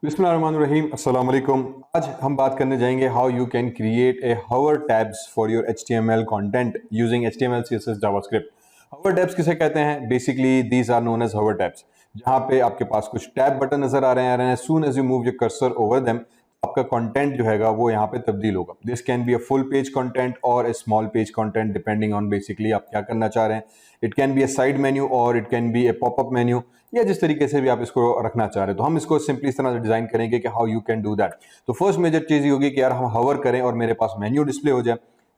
बिस्मिल्लाहिर्रहमानिर्रहीम अस्सलाम वालेकुम। आज हम बात करने जाएंगे how you can create a hover tabs for your HTML content using HTML CSS JavaScript. hover tabs किसे कहते हैं? Basically these are known as hover tabs, जहाँ पे आपके पास कुछ टैब बटन नजर आ रहे हैं। Soon as you move your cursor over them, आपका कंटेंट जो हैगा वो यहाँ पे तब्दील होगा। This can be a full page content और a small page content depending on basically आप क्या करना चाह रहे हैं। It can be a side menu और it can be a popup menu, या जिस तरीके से भी आप इसको रखना चाह रहे हैं। तो हम इसको सिंपली इस तरह से डिजाइन करेंगे कि how you can do that. तो फर्स्ट मेजर चीज ये होगी कि यार हम हवर करें और मेरे पास मेन्यू डिस्प्ले हो जाए।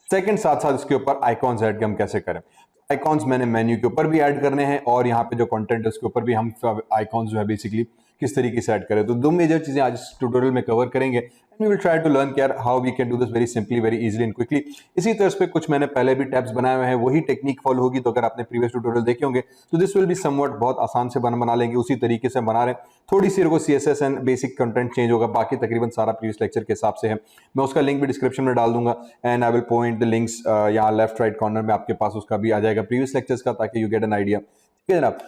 सेकंड, साथ साथ इसके ऊपर आइकॉन्स ऐड हम कैसे करें। आइकॉन्स मैंने मेन्यू के ऊपर भी ऐड करने हैं और यहाँ पे जो कंटेंट है उसके ऊपर भी हम आइकॉन्स जो है बेसिकली किस तरीके से ऐड करें। तो दो मेजर चीजें आज इस ट्यूटोरियल में कवर करेंगे and we will try to learn यार how we can do this very simply, very easily and quickly. इसी तरह पे कुछ मैंने पहले भी टैब्स बनाए हुए हैं, वही टेक्निक फॉलो होगी। तो अगर आपने प्रीवियस ट्यूटोरियल देखे होंगे तो दिस विल बी समवट बहुत आसान से बना लेंगे, उसी तरीके से बना रहे हैं। थोड़ी सी को CSS and basic content change होगा, बाकी तकरीबन सारा प्रीवियस लेक्चर के हिसाब से है। मैं उसका लिंक भी डिस्क्रिप्शन में डाल दूंगा and I will point the links यहाँ लेफ्ट राइट कॉर्नर में आपके पास उसका भी आ जाएगा प्रीवियस लेक्चर्स का, ताकि यू गेट एन आइडिया। ठीक है जनाब,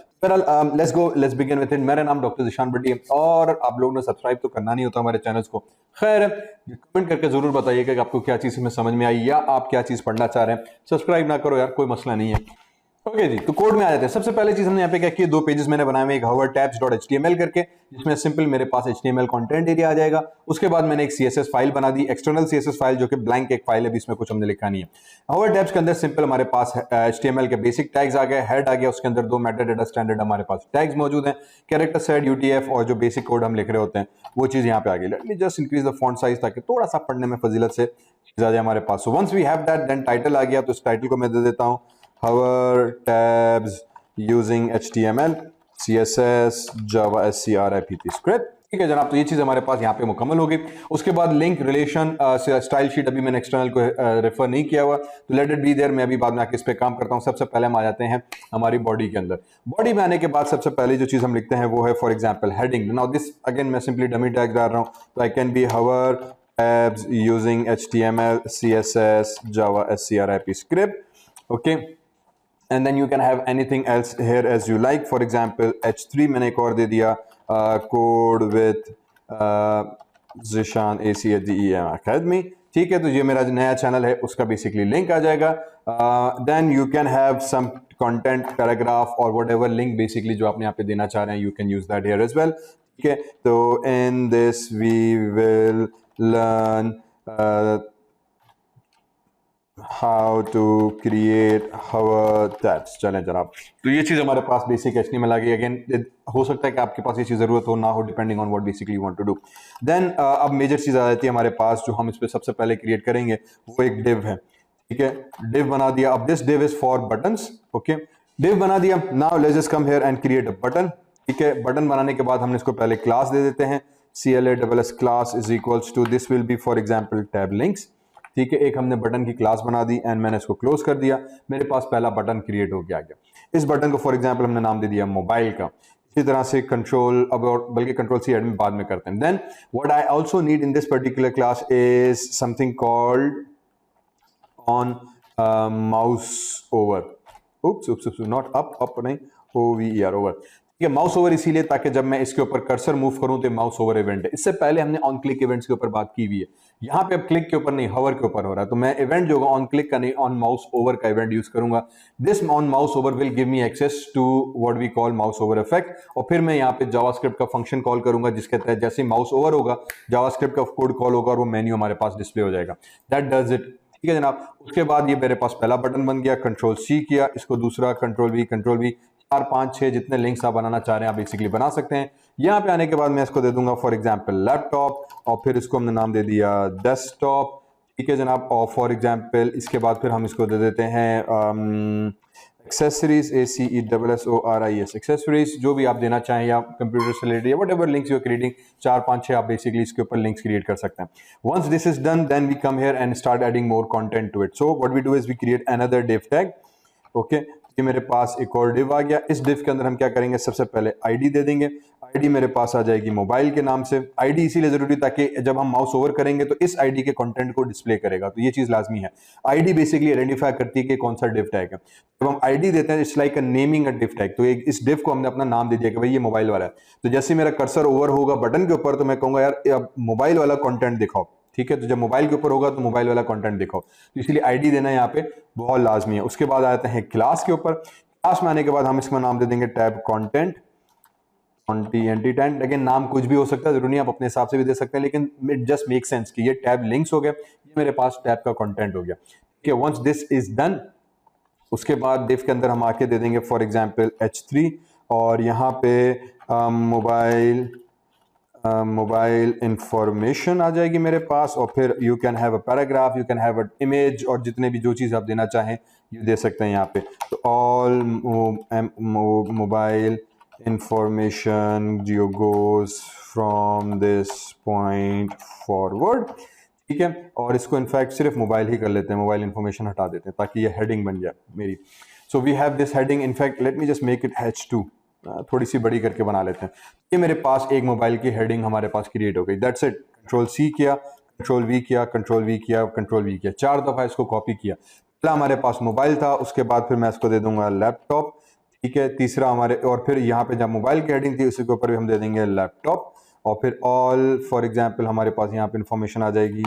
लेट्स बिगिन विद इट। मेरा नाम डॉक्टर ज़िशान भट्टी है और आप लोगों ने सब्सक्राइब तो करना नहीं होता हमारे चैनल्स को। खैर, कमेंट करके जरूर बताइएगा कि आपको क्या चीज़ में समझ में आई या आप क्या चीज़ पढ़ना चाह रहे हैं। सब्सक्राइब ना करो यार, कोई मसला नहीं है। ओके जी, तो कोड में आ जाते हैं। सबसे पहले चीज हमने यहाँ पे क्या की, दो पेजेस मैंने बनाए हुए, एक hover tabs.html करके, जिसमें सिंपल मेरे पास HTML कंटेंट एरिया आ जाएगा। उसके बाद मैंने एक CSS फाइल बना दी, एक्सटर्नल CSS फाइल जो कि ब्लैंक एक फाइल है, इसमें कुछ हमने लिखा नहीं है। hover tabs के अंदर सिंपल हमारे पास HTML के बेसिक टैग्स आ गए, हेड आ गया, उसके अंदर दो मेटा डेटा स्टैंडर्ड हमारे पास टैग्स मौजूद हैं, कैरेक्टर सेट, UTF और जो बेसिक कोड हम लिख रहे होते हैं वो चीज यहाँ पे आ गई। Late me just increase the font size ताकि थोड़ा सा पढ़ने में फजीलत से चीज आ जाए हमारे पास। So once we have that, then title आ गया, तो इस टाइटल को मैं दे देता हूँ hover tabs using HTML, CSS, Java script। ठीक है जनाब, तो ये चीज हमारे पास यहाँ पे मुकम्मल हो गई। उसके बाद लिंक, रिलेशन, स्टाइल शीट, अभी मैंने एक्सटर्नल को रेफर नहीं किया हुआ, तो लेट इट बी देयर। मैं अभी बाद में आके इस पे काम करता हूँ। सबसे पहले हम आ जाते हैं हमारी बॉडी के अंदर। बॉडी में आने के बाद सबसे पहले जो चीज हम लिखते हैं वो है for example heading. Now this again मैं सिंपली डमी टैग डाल रहा हूँ, तो I can be hover tabs using HTML, CSS, Java script, okay, and then you can have anything else here as you like. For example, H3 मैंने एक और दे दिया, code with Zishan ACADEM Academy। ठीक है, तो ये मेरा नया चैनल है, उसका बेसिकली लिंक आ जाएगा। Then you can have some content, paragraph और वट एवर लिंक बेसिकली जो आपने यहाँ पे देना चाह रहे हैं, you can use that here as well. ठीक है, तो in this we will learn how to create hover tabs। चलें जनाब, तो ये चीज़ हमारे पास बेसिक HTML आ गई। अगेन हो सकता है कि आपके पास ये चीज़ ज़रूरत हो ना हो, depending on what basically you want to do. Then अब मेजर चीज़ आ जाती है हमारे पास, जो हम इस पर सबसे पहले क्रिएट करेंगे वो एक div है। ठीक है, div बना दिया। अब this div is for buttons. Okay, div बना दिया। Now let's just come here and create a button. ठीक है, बटन बनाने के बाद हमने इसको पहले क्लास दे देते हैं, CLASS class is equals to, this will be for example tab links. ठीक है, एक हमने बटन की क्लास बना दी एंड मैंने इसको क्लोज कर दिया। मेरे पास पहला बटन क्रिएट हो गया। इस बटन को फॉर एग्जांपल हमने नाम दे दिया मोबाइल का। इसी तरह से कंट्रोल, अब बल्कि कंट्रोल C एडमिन बाद में करते हैं। Then what I also need in this particular class is something called on mouse over. Not up नहीं, OVER ओवर। ठीक है, माउस ओवर इसीलिए ताकि जब मैं इसके ऊपर कर्सर मूव करूं तो माउस ओवर इवेंट है। इससे पहले हमने ऑन क्लिक इवेंट्स के ऊपर बात की हुई है। यहाँ पे अब क्लिक के ऊपर नहीं, हवर के ऊपर हो रहा है, तो मैं इवेंट जो होगा ऑन क्लिक का नहीं, ऑन माउस ओवर का इवेंट यूज करूंगा। This on mouse over will give me access to what we call mouse over effect. और फिर मैं यहाँ पे जावास्क्रिप्ट का फंक्शन कॉल करूंगा, जिसके तहत जैसे माउस ओवर होगा जावास्क्रिप्ट का कोड कॉल होगा और वो मेन्यू हमारे पास डिस्प्ले हो जाएगा। That does it. ठीक है जनाब, उसके बाद ये मेरे पास पहला बटन बन गया, कंट्रोल C किया, इसको दूसरा कंट्रोल V, 4 5 6 जितने लिंक्स आप बनाना चाह रहे हैं आप बेसिकली बना सकते हैं। यहाँ पे आने के बाद मैं इसको दे दूंगा फॉर एग्जांपल लैपटॉप, और फिर इसको हमने नाम दे दिया डेस्कटॉप। ठीक है जनाब, और फॉर एग्जांपल इसके बाद फिर हम इसको दे देते हैं एक्सेसरीज, ACESSORIES एक्सेसरीज, जो भी आप देना चाहें, या कंप्यूटर से रिलेटेड या whatever links you are creating, 4 5 6 आप बेसिकली इसके ऊपर लिंक्स क्रिएट कर सकते हैं। Once this is done, then we come here and start adding more content to it. So what we do is we create another div tag. Okay, ये मेरे पास एक और div आ गया। इस div के अंदर हम क्या करेंगे, सबसे पहले ID दे देंगे। आईडी मेरे पास आ जाएगी मोबाइल के नाम से। आईडी इसीलिए जरूरी ताकि जब हम माउस ओवर करेंगे तो इस आईडी के कंटेंट को डिस्प्ले करेगा, तो ये चीज लाजमी है। आईडी बेसिकली आइडेंटिफाई करती है कि कौन सा डिव टैग है। जब हम आईडी देते हैं it's like a naming a div tag, तो इस डिव को हमने अपना नाम दे दिया कि भाई ये मोबाइल वाला है। तो जैसे मेरा कर्सर ओवर होगा बटन के ऊपर तो मैं कहूंगा यार अब मोबाइल वाला कंटेंट दिखाओ, ठीक है। तो जब मोबाइल के ऊपर होगा तो मोबाइल वाला कंटेंट दिखाओ, तो इसलिए आईडी देना यहाँ पे बहुत लाजमी है। उसके बाद आते हैं क्लास के ऊपर। क्लास में आने के बाद हम इसका नाम दे देंगे टैब कंटेंट, कंटेंट। अगेन नाम कुछ भी हो सकता है, जरूरी नहीं, आप अपने हिसाब से भी दे सकते हैं, लेकिन इट जस्ट मेक सेंस कि ये टैब लिंक्स हो गया, ये मेरे पास टैब का कंटेंट हो गया, ठीक है। वंस दिस इज डन, उसके बाद डिव के अंदर हम आके दे देंगे फॉर एग्जांपल H3 और यहाँ पे मोबाइल इंफॉर्मेशन आ जाएगी मेरे पास, और फिर you can have a paragraph, you can have a image, और जितने भी जो चीज़ आप देना चाहें ये दे सकते हैं यहाँ पे। तो all mobile information Jio goes from this point forward, ठीक है। और इसको इनफैक्ट सिर्फ मोबाइल ही कर लेते हैं, मोबाइल इंफॉर्मेशन हटा देते हैं ताकि ये हेडिंग बन जाए मेरी। So we have this heading, in fact let me just make it H2, थोड़ी सी बड़ी करके बना लेते हैं। ये मेरे पास एक मोबाइल की हेडिंग हमारे पास क्रिएट हो गई, दैट्स इट। Ctrl+C किया, Ctrl+V किया, Ctrl+V किया, Ctrl+V किया, 4 दफ़ा इसको कॉपी किया। पहला हमारे पास मोबाइल था, उसके बाद फिर मैं इसको दे दूंगा लैपटॉप, ठीक है। तीसरा हमारे, और फिर यहाँ पे जब मोबाइल की हेडिंग थी उसी के ऊपर भी हम दे देंगे लैपटॉप, और फिर ऑल फॉर एग्जांपल हमारे पास यहाँ पे इंफॉर्मेशन आ जाएगी,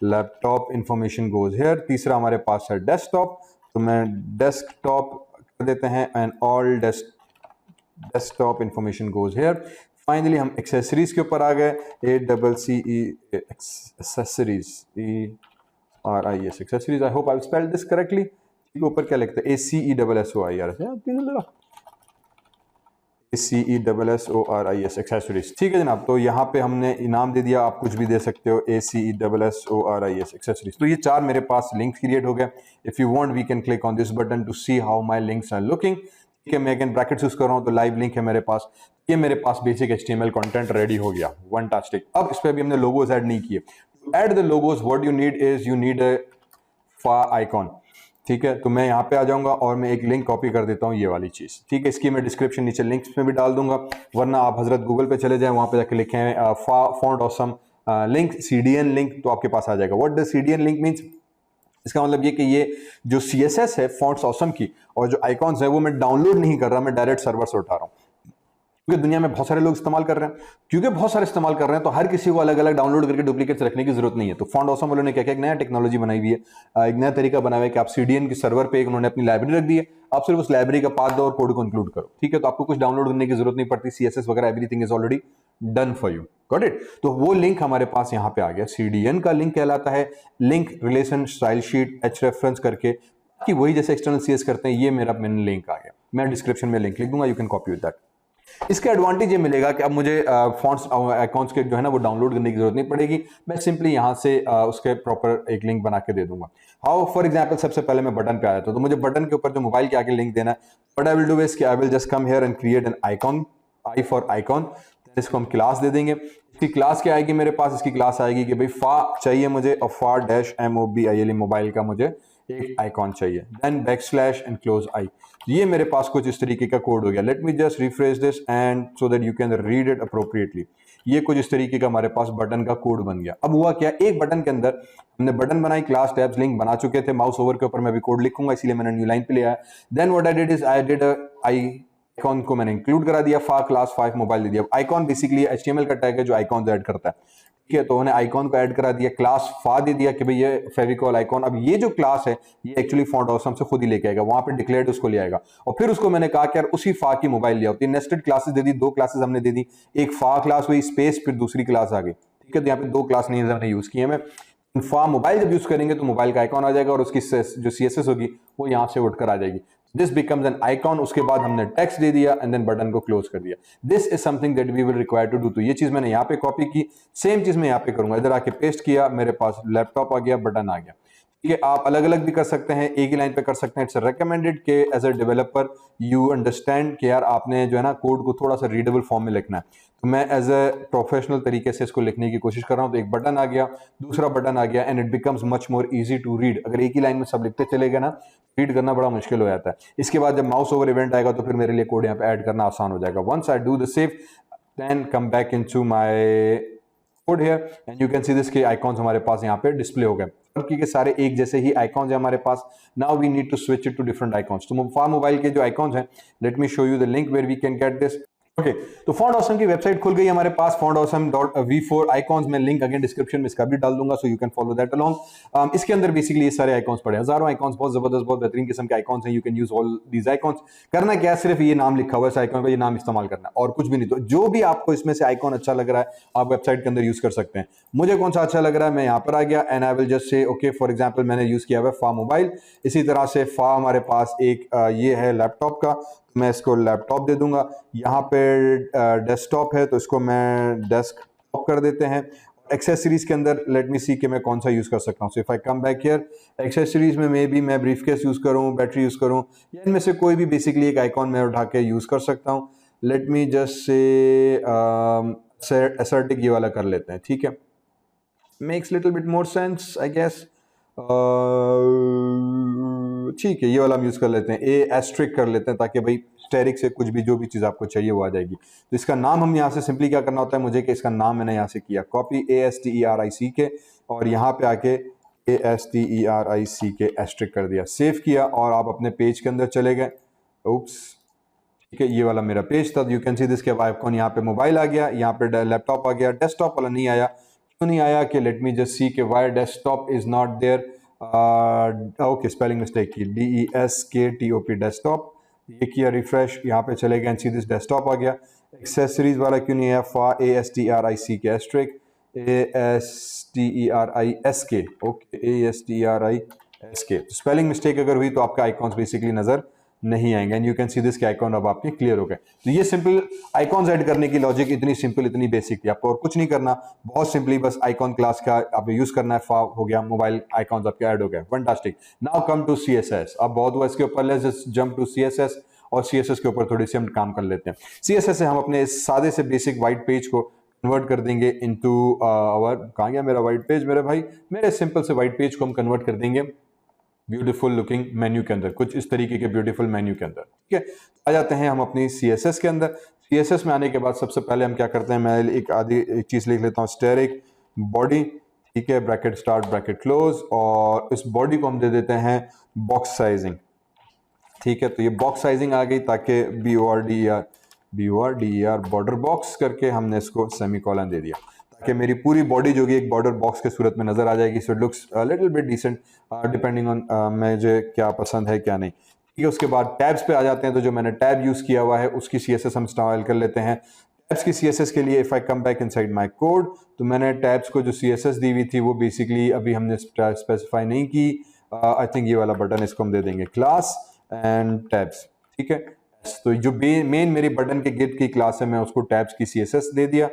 लैपटॉप इंफॉर्मेशन गोज हेयर। तीसरा हमारे पास है डेस्कटॉप, तो मैं डेस्कटॉप कर देते हैं and all desktop information goes hair. Finally हम एक्सेसरीज के ऊपर आ गए, ACCE accessories, ERIS accessories. I hope I spelled this correctly. ऊपर क्या लिखते हैं ACESSORIS एक्सेसरीज, ठीक है जनाब। तो यहाँ पे हमने इनाम दे दिया, आप कुछ भी दे सकते हो, ACESSORIS एक्सेसरीज। तो ये 4 मेरे पास लिंक्स क्रिएट हो गए। If you want we can click on this button to see how my links are looking, ठीक है। मैं अगेन ब्रैकेट्स यूज कर रहा हूँ तो लाइव लिंक है मेरे पास। ये मेरे पास बेसिक HTML कंटेंट रेडी हो गया, फैंटास्टिक। अब इस पे भी हमने लोगोज ऐड नहीं किए। Add the logos what you need is you need a फा आइकॉन, ठीक है। तो मैं यहाँ पे आ जाऊंगा और मैं एक लिंक कॉपी कर देता हूँ, ये वाली चीज, ठीक है। इसकी मैं डिस्क्रिप्शन नीचे लिंक्स में भी डाल दूंगा, वरना आप हजरत गूगल पे चले जाएं, वहां पे जाके लिखें font awesome link, CDN link, तो आपके पास आ जाएगा। What does CDN link means? इसका मतलब ये कि ये जो CSS है फॉन्ट्स ऑसम की, और जो आइकॉन्स है वो मैं डाउनलोड नहीं कर रहा, मैं डायरेक्ट सर्वर से उठा रहा हूँ, क्योंकि दुनिया में बहुत सारे लोग इस्तेमाल कर रहे हैं। क्योंकि बहुत सारे इस्तेमाल कर रहे हैं तो हर किसी को अलग अलग डाउनलोड करके डुप्लीकेट्स रखने की जरूरत नहीं है। तो फॉन्ट ऑसम वालों ने क्या किया, एक नया टेक्नोलॉजी बनाई हुई है, एक नया तरीका बनाया है कि आप CDN की सर्वर पे उन्होंने अपनी लाइब्रेरी रख दी है, आप सिर्फ उस लाइब्रेरी का पाथ दो और कोड को इंक्लूड करो, ठीक है। तो आपको कुछ डाउनलोड करने की जरूरत नहीं पड़ती, CSS वगैरह everything is already done for you, got it. तो वो लिंक हमारे पास यहाँ पे आ गया। CDN का लिंक कहलाता है link relation style sheet Href करके, कि वही जैसे एक्सटर्नल CS करते हैं, ये मेरा मेन लिंक आ गया। मैं डिस्क्रिप्शन में लिंक लिख दूंगा, you can copy with that. इसका एडवांटेज ये मिलेगा कि अब मुझे फॉन्ट्स अकाउंट्स के जो है ना वो डाउनलोड करने की जरूरत नहीं पड़ेगी, मैं सिंपली यहाँ से उसके प्रॉपर एक लिंक बना के दे दूंगा। हाउ फॉर एग्जांपल सबसे पहले मैं बटन पे आया था, तो मुझे बटन के ऊपर जो मोबाइल के आगे लिंक देना है, what I will do is कि I will just come here and create an icon, I for icon, इसको हम क्लास दे देंगे। इसकी क्लास क्या आएगी मेरे पास, इसकी क्लास आएगी कि भाई फा चाहिए मुझे, और फा डैश MOBILE मोबाइल का मुझे एक आइकॉन चाहिए, देन बैकस्लैश एंड क्लोज आई। ये मेरे पास कुछ इस तरीके का कोड हो गया। Late me just refresh this and so that you can read it appropriately. ये कुछ इस तरीके का हमारे पास बटन का कोड बन गया। अब हुआ क्या, एक बटन के अंदर हमने बटन बनाई, क्लास टैब्स लिंक बना चुके थे, माउस ओवर के ऊपर मैं भी कोड लिखूंगा, इसलिए मैंने न्यू लाइन पे ले आया। Then what I did is I did icon को मैंने इंक्लूड करा दिया, फा क्लास 5 मोबाइल दे दिया। आइकॉन बेसिकली HTML का टैग है जो आइकॉन ऐड करता है, ठीक है। तो उन्होंने आइकॉन को ऐड करा दिया, क्लास फा दे दिया कि भाई ये फेविकॉल आइकॉन। अब ये जो क्लास है ये एक्चुअली फॉन्ट ऑसम से खुद ही लेके आएगा, वहां पे डिक्लेयर्ड उसको ले आएगा। और फिर उसको मैंने कहा कि यार उसी फा की मोबाइल ले आओ, तो नेस्टेड क्लासेस दे दी, 2 क्लासेस हमने दे दी, एक फा क्लास हुई स्पेस फिर दूसरी क्लास आ गई, ठीक है। तो यहाँ पे 2 क्लास नहीं हमने यूज किए। मैं फा मोबाइल जब यूज करेंगे तो मोबाइल का आइकॉन आ जाएगा और उसकी जो CSS होगी वो यहाँ से उठकर आ जाएगी, दिस बिकम्स एन आइकॉन। उसके बाद हमने टेक्स्ट दे दिया एंड देन बटन को क्लोज कर दिया। This is something that we will require to do. तो ये चीज मैंने यहाँ पे कॉपी की, सेम चीज मैं यहाँ पे करूंगा, इधर आके पेस्ट किया, मेरे पास लैपटॉप आ गया, बटन आ गया, ठीक है। आप अलग अलग भी कर सकते हैं, एक ही लाइन पे कर सकते हैं। इट्स रिकमेंडेड कि as a developer you understand कि यार आपने जो है ना कोड को थोड़ा सा रीडेबल फॉर्म में लिखना है। तो मैं एज अ प्रोफेशनल तरीके से इसको लिखने की कोशिश कर रहा हूँ। तो एक बटन आ गया, दूसरा बटन आ गया, and it becomes much more easy to read. अगर एक ही लाइन में सब लिखते चले गए ना, रीड करना बड़ा मुश्किल हो जाता है। इसके बाद जब माउस ओवर इवेंट आएगा तो फिर मेरे लिए कोड यहाँ पे ऐड करना आसान हो जाएगा। Once I do the save, then come back into my code here and you can see this के आइकॉन्स हमारे पास यहाँ पे डिस्प्ले हो गए क्योंकि सारे एक जैसे ही आइकॉन्स है हमारे पास. Now we need to switch it to different icons. तो फार मोबाइल के जो आइकॉन्स हैं, let me show you the link where we can get this. Okay, तो फॉन्ट ऑसम की वेबसाइट खुल गई हमारे पास, fondawesome.v4 आइकॉन्स में लिंक अगेन डिस्क्रिप्शन में इसका भी डाल दूंगा so you can follow that along. इसके अंदर बेसिकली ये सारे आइकॉन्स पड़े, हजारों आइकॉन्स, बहुत जबरदस्त, बहुत बेहतरीन किस्म के आइकॉन्स हैं. You can use all these icons. करना क्या है, सिर्फ ये नाम लिखा हुआ है इस आइकॉन का, ये नाम इस्तेमाल करना और कुछ भी नहीं. तो जो भी आपको इसमें से आइकॉन अच्छा लग रहा है आप वेबसाइट के अंदर यूज कर सकते हैं. मुझे कौन सा अच्छा लग रहा है, मैं यहाँ पर आ गया and I will just say okay. For example मैंने यूज किया हुआ फा मोबाइल. इसी तरह से फा हमारे पास एक ये है लैपटॉप का, मैं इसको लैपटॉप दे दूंगा. यहाँ पे डेस्कटॉप है तो इसको मैं डेस्कटॉप कर देते हैं. एक्सेसरीज के अंदर लेट मी सी कि मैं कौन सा यूज कर सकता हूँ. सो if I come back here, accessories में मे बी मैं ब्रीफकेस यूज करूँ, बैटरी यूज करूँ, या इनमें से कोई भी बेसिकली एक आइकॉन मैं उठा के यूज कर सकता हूँ. लेट मी जस्ट से असर्टिक ये वाला कर लेते हैं. ठीक है, makes little bit more sense I guess. ठीक है, ये वाला हम यूज कर लेते हैं, ए एस्ट्रिक कर लेते हैं ताकि भाई स्टेरिक से कुछ भी जो भी चीज़ आपको चाहिए वो आ जाएगी. तो इसका नाम हम यहाँ से सिंपली क्या करना होता है मुझे कि इसका नाम मैंने यहाँ से किया कॉपी ASTERIC और यहाँ पे आके ASTERIC एस्ट्रिक कर दिया, सेव किया और आप अपने पेज के अंदर चले गए. उप्स, ठीक है, ये वाला मेरा पेज था. यू कैन सी दिस के आइकॉन यहाँ पे मोबाइल आ गया, यहाँ पे लैपटॉप आ गया, डेस्कटॉप वाला नहीं आया. क्यों नहीं आया कि लेट मी जस्ट सी के why desktop is not there. Okay, spelling mistake की, DESKTOP डेस्कटॉप. ये किया रिफ्रेश, यहाँ पे चले गए, सी दिस डेस्कटॉप आ गया. एक्सेसरीज वाला क्यों नहीं है, फा ASTERIC asterisk ASTERISK. Okay, ASTERISK. Spelling mistake अगर हुई तो आपका आइकॉन्स बेसिकली नजर नहीं आएंगे. And you can see this के आइकॉन अब आपके क्लियर हो गए. तो ये सिंपल आइकॉन्स ऐड करने की लॉजिक इतनी सिंपल, इतनी बेसिक थी. आपको और कुछ नहीं करना, बहुत सिंपली बस आइकॉन क्लास का आप यूज करना है. फा हो गया, मोबाइल आइकॉन्स आपके ऐड हो गए. Fantastic. Now come to CSS. अब बहुत हुआ इसके ऊपर, let's just jump to CSS और CSS के ऊपर थोड़ी सी हम काम कर लेते हैं. CSS से हम अपने इस सादे से बेसिक व्हाइट पेज को कन्वर्ट कर देंगे इनटू आवर, कहाँ गया मेरा व्हाइट पेज मेरे भाई, मेरे सिंपल से व्हाइट पेज को हम कन्वर्ट कर देंगे ब्यूटीफुल लुकिंग मेन्यू के अंदर, कुछ इस तरीके के ब्यूटीफुल मेन्यू के अंदर. ठीक है, आ जाते हैं हम अपनी CSS के अंदर. CSS में आने के बाद सबसे पहले हम क्या करते हैं, मैं एक चीज़ लिख लेता हूँ, स्टेरिक बॉडी. ठीक है, ब्रैकेट स्टार्ट ब्रैकेट क्लोज, और इस बॉडी को हम दे देते हैं बॉक्स साइजिंग. ठीक है, तो ये बॉक्स साइजिंग आ गई ताकि BORDER बॉर्डर बॉक्स करके हमने इसको सेमीकोलन दे दिया कि मेरी पूरी बॉडी जो कि एक बॉर्डर बॉक्स के सूरत में नजर आ जाएगी. So it looks little bit decent depending on मुझे क्या पसंद है क्या नहीं. ठीक है, उसके बाद टैब्स पे आ जाते हैं. तो जो मैंने टैब यूज किया हुआ है उसकी CSS हम इस्तेमाल कर लेते हैं. टैब्स की CSS के लिए if I come back inside my code, तो मैंने टैब्स को जो CSS दी हुई थी वो बेसिकली अभी हमने स्पेसिफाई नहीं की. आई थिंक ये वाला बटन, इसको हम दे देंगे क्लास एंड टैब्स. ठीक है, तो जो मेन मेरी बटन के गिट की क्लास है मैं उसको टैब्स की CSS दे दिया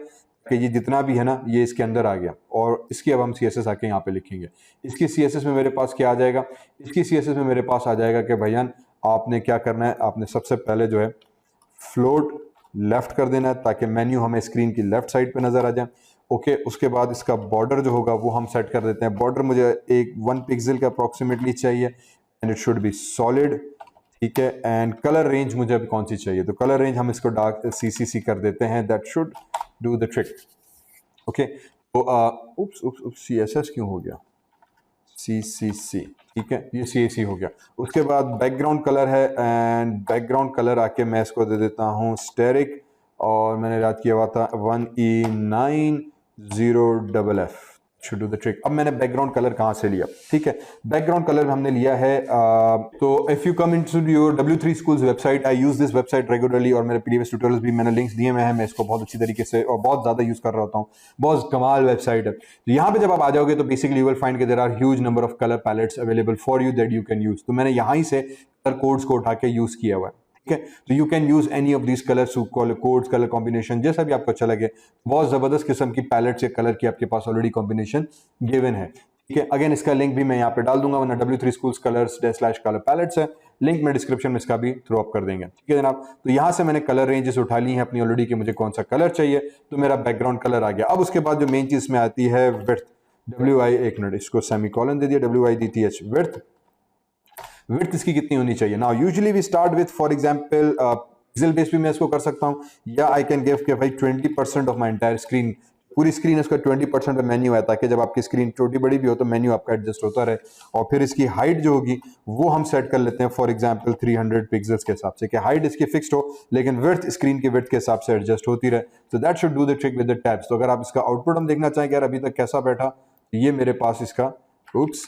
कि ये जितना भी है ना ये इसके अंदर आ गया. और इसकी अब हम CSS आके यहाँ पे लिखेंगे. इसकी CSS में मेरे पास क्या आ जाएगा, इसकी CSS में मेरे पास आ जाएगा कि भैया आपने क्या करना है, आपने सबसे पहले जो है फ्लोट लेफ्ट कर देना है ताकि मेन्यू हमें स्क्रीन की लेफ्ट साइड पे नजर आ जाए. ओके, उसके बाद इसका बॉर्डर जो होगा वो हम सेट कर देते हैं. बॉर्डर मुझे एक 1 पिक्सल का अप्रॉक्सीमेटली चाहिए and it should be solid. ठीक है, एंड कलर रेंज मुझे अभी कौन सी चाहिए, तो कलर रेंज हम इसको डार्क CCC कर देते हैं. That should do the trick. Okay, तो उप्स CSS क्यों हो गया, CCC. ठीक है, ये CAC हो गया. उसके बाद बैकग्राउंड कलर है एंड बैकग्राउंड कलर आके मैं इसको दे देता हूँ स्टेरिक, और मैंने याद किया हुआ था 1E90FF. Should do the trick. अब मैंने बैकग्राउंड कलर कहाँ से लिया, ठीक है, बैकग्राउंड कलर हमने लिया है. तो if you come into your W3 Schools website, I use this website regularly और मेरे प्रीवियस ट्यूटोरियल्स भी मैंने लिंक्स दिए हुए हैं. मैं इसको बहुत अच्छी तरीके से और बहुत ज़्यादा यूज़ कर रहा होता हूँ. बहुत कमाल वेबसाइट है. तो यहाँ पे जब आप आ जाओगे तो बेसिकली यू विल फाइंड के there are huge number of colour palettes available for you that you can use. तो मैंने यहाँ ही से कलर कोड्स को उठा के यूज़ किया हुआ है. ठीक है, तो you can use any of these colour codes, colour combination, जैसा भी आपको अच्छा लगे. बहुत जबरदस्त किस्म की पैलेट से कलर की आपके पास ऑलरेडी कॉम्बिनेशन गिवन है. ठीक है, अगेन इसका लिंक भी मैं यहाँ पे डाल दूंगा, वरना W3 Schools colors/color palettes है, लिंक में डिस्क्रिप्शन में इसका भी थ्रो अप कर देंगे. ठीक है जनाब, तो यहाँ से मैंने कलर रेंजेस उठा ली हैं अपनी ऑलरेडी कि मुझे कौन सा कलर चाहिए. तो मेरा बैकग्राउंड कलर आ गया. अब उसके बाद जो मेन चीज में आती है विड्थ, एक मिनट, इसको सेमीकोलन दे दिया, WIDTH विड्थ. विड्थ इसकी कितनी होनी चाहिए. Now usually we start with for example pixel base भी मैं इसको कर सकता हूँ, या आई कैन गिव कि भाई 20% ऑफ माई एंटायर स्क्रीन, पूरी स्क्रीन इसका 20% पे मेन्यू है, ताकि जब आपकी स्क्रीन छोटी बड़ी भी हो तो मेन्यू आपका एडजस्ट होता रहे। और फिर इसकी हाइट जो होगी वो हम सेट कर लेते हैं फॉर एग्जांपल 300 पिक्सल्स के हिसाब से, कि हाइट इसकी फिक्स्ड हो लेकिन विड्थ स्क्रीन की विड्थ के हिसाब से एडजस्ट होती रहे। तो that should do the trick with the tabs. तो अगर आप इसका आउटपुट हम देखना चाहें कि यार अभी तक कैसा बैठा, तो ये मेरे पास इसका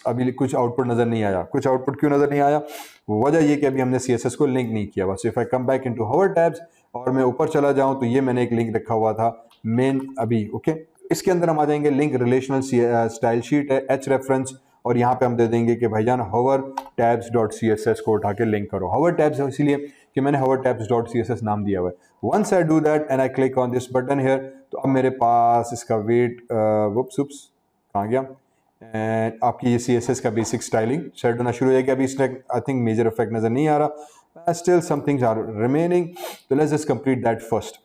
अभी कुछ आउटपुट नजर नहीं आया। कुछ आउटपुट क्यों नजर नहीं आया? वजह ये कि अभी हमने CSS को लिंक नहीं किया। बस if I come back into hover tabs और मैं ऊपर चला जाऊं तो ये मैंने एक लिंक रखा हुआ था मेन अभी, ओके। इसके अंदर हम आ जाएंगे, लिंक रिलेशनल स्टाइल शीट है, H रेफरेंस, और यहाँ पे हम दे देंगे कि भाईजान hover tabs डॉट CSS को उठा के लिंक करो। hover tabs है इसीलिए कि मैंने hover tabs डॉट CSS नाम दिया हुआ है। Once I do that and I click on this button here, तो अब मेरे पास इसका वेट कहाँ गया, एंड आपकी ये CSS का बेसिक स्टाइलिंग सेट होना शुरू हो जाएगी। अभी इसमें आई थिंक मेजर इफेक्ट नजर नहीं आ रहा, still some things are remaining, तो let's just complete that first.